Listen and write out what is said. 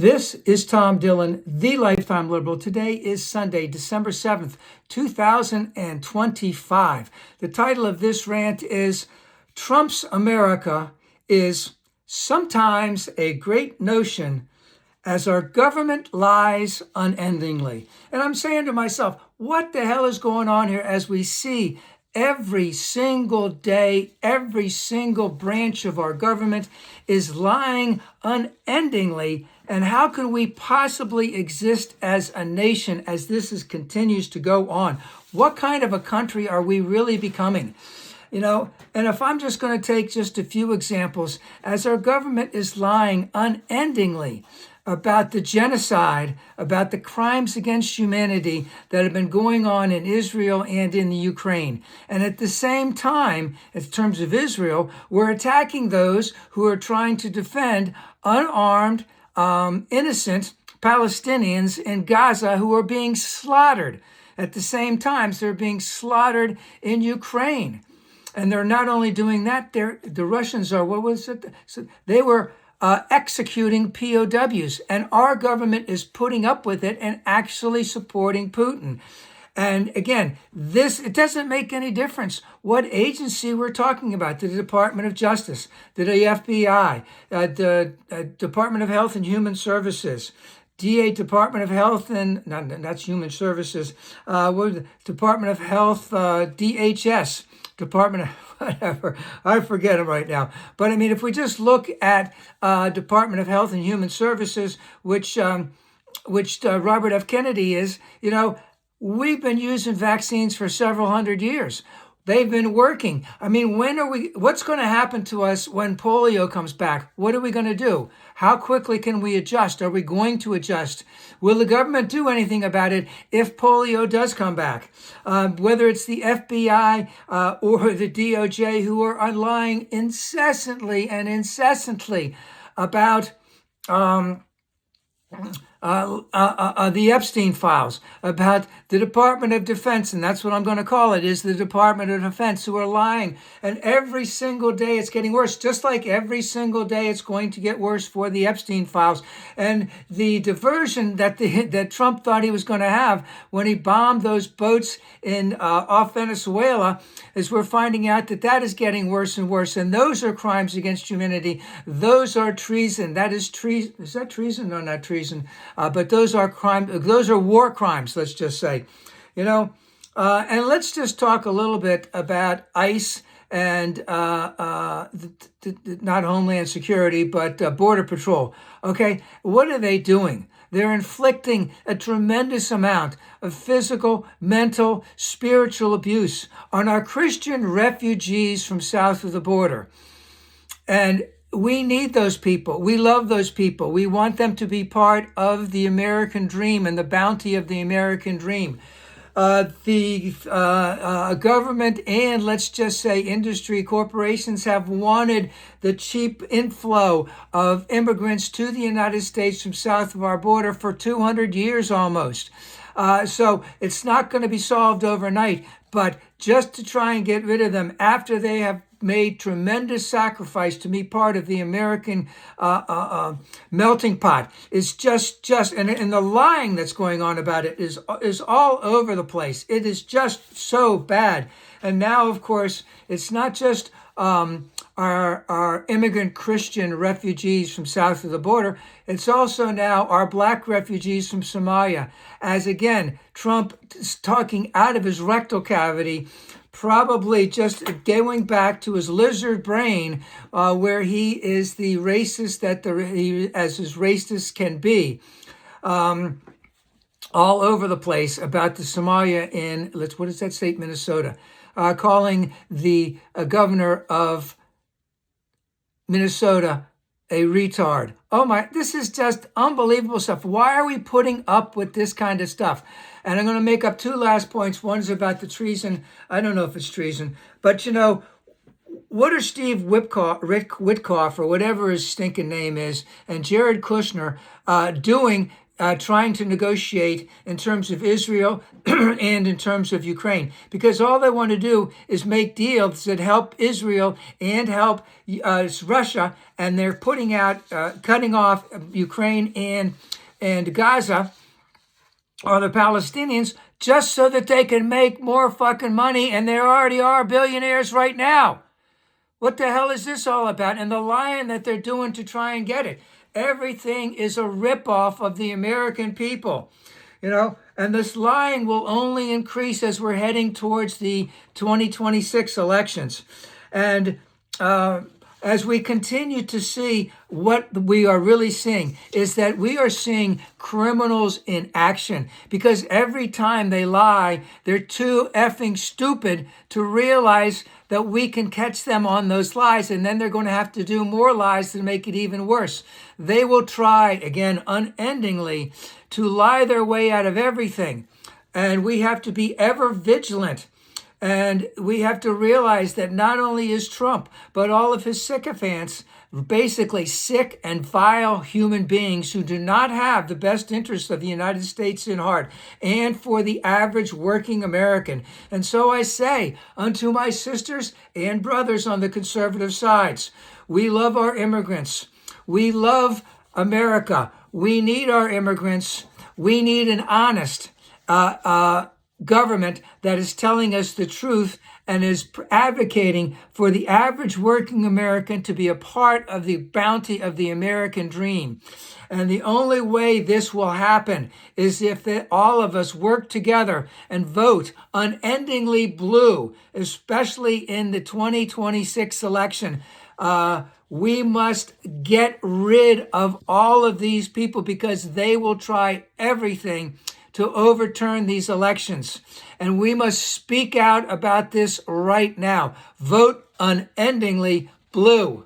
This is Tom Dillon, the Lifetime Liberal. Today is Sunday, December 7th, 2025. The title of this rant is Trump's America is sometimes a great notion as our government lies unendingly. And I'm saying to myself, what the hell is going on here as we see every single day, every single branch of our government is lying unendingly. And how can we possibly exist as a nation as continues to go on? What kind of a country are we really becoming? And if I'm just going to take just a few examples, as our government is lying unendingly about the genocide, about the crimes against humanity that have been going on in Israel and in the Ukraine. And at the same time, in terms of Israel, we're attacking those who are trying to defend unarmed, innocent Palestinians in Gaza who are being slaughtered. At the same time, they're being slaughtered in Ukraine. And they're not only doing that, the Russians are, they were executing POWs, and our government is putting up with it and actually supporting Putin. And again, it doesn't make any difference what agency we're talking about, the Department of Justice, the FBI, the Department of Health and Human Services, DA, Department of Health and, that's Human Services, Department of Health, DHS, Department of whatever, I forget them right now. But I mean, if we just look at Department of Health and Human Services, which Robert F. Kennedy is, we've been using vaccines for several hundred years. They've been working. I mean, what's going to happen to us when polio comes back? What are we going to do? How quickly can we adjust? Are we going to adjust? Will the government do anything about it if polio does come back? Whether it's the FBI or the DOJ who are lying incessantly about the Epstein files, about the Department of Defense, and that's what I'm going to call it, is the Department of Defense, who are lying. And every single day it's getting worse, just like every single day it's going to get worse for the Epstein files. And the diversion that Trump thought he was going to have when he bombed those boats off Venezuela, is we're finding out that is getting worse and worse. And those are crimes against humanity. Those are treason. That is treason. Is that treason? No, not treason. But those are those are war crimes, let's just say, and let's just talk a little bit about ICE and not Homeland Security, but Border Patrol. Okay, what are they doing? They're inflicting a tremendous amount of physical, mental, spiritual abuse on our Christian refugees from south of the border. And we need those people. We love those people. We want them to be part of the American dream and the bounty of the American dream. The government and, let's just say, industry corporations have wanted the cheap inflow of immigrants to the United States from south of our border for 200 years almost. So it's not going to be solved overnight, but just to try and get rid of them after they have made tremendous sacrifice to be part of the American melting pot is just and the lying that's going on about it is all over the place. It is just so bad. And now, of course, it's not just our immigrant Christian refugees from south of the border. It's also now our black refugees from Somalia. As again, Trump is talking out of his rectal cavity, probably just going back to his lizard brain, where he is the racist as racist can be, all over the place about the Somalia in, what is that state, Minnesota, calling the governor of Minnesota a retard. Oh my, this is just unbelievable stuff. Why are we putting up with this kind of stuff? And I'm going to make up two last points. One is about the treason. I don't know if it's treason, but what are Steve Rick Witkoff, or whatever his stinking name is, and Jared Kushner doing trying to negotiate in terms of Israel and in terms of Ukraine, because all they want to do is make deals that help Israel and help Russia, and they're cutting off Ukraine and Gaza, or the Palestinians, just so that they can make more fucking money, and there already are billionaires right now. What the hell is this all about? And the lying that they're doing to try and get it. Everything is a ripoff of the American people, and this lying will only increase as we're heading towards the 2026 elections. And as we continue to see, what we are really seeing is that we are seeing criminals in action, because every time they lie, they're too effing stupid to realize that we can catch them on those lies, and then they're going to have to do more lies to make it even worse. They will try, again, unendingly, to lie their way out of everything. And we have to be ever vigilant. And we have to realize that not only is Trump, but all of his sycophants, basically sick and vile human beings who do not have the best interests of the United States in heart, and for the average working American. And so I say unto my sisters and brothers on the conservative sides, we love our immigrants. We love America. We need our immigrants. We need an honest government that is telling us the truth and is advocating for the average working American to be a part of the bounty of the American dream. And the only way this will happen is if all of us work together and vote unendingly blue, especially in the 2026 election. We must get rid of all of these people, because they will try everything to overturn these elections. And we must speak out about this right now. Vote unendingly blue.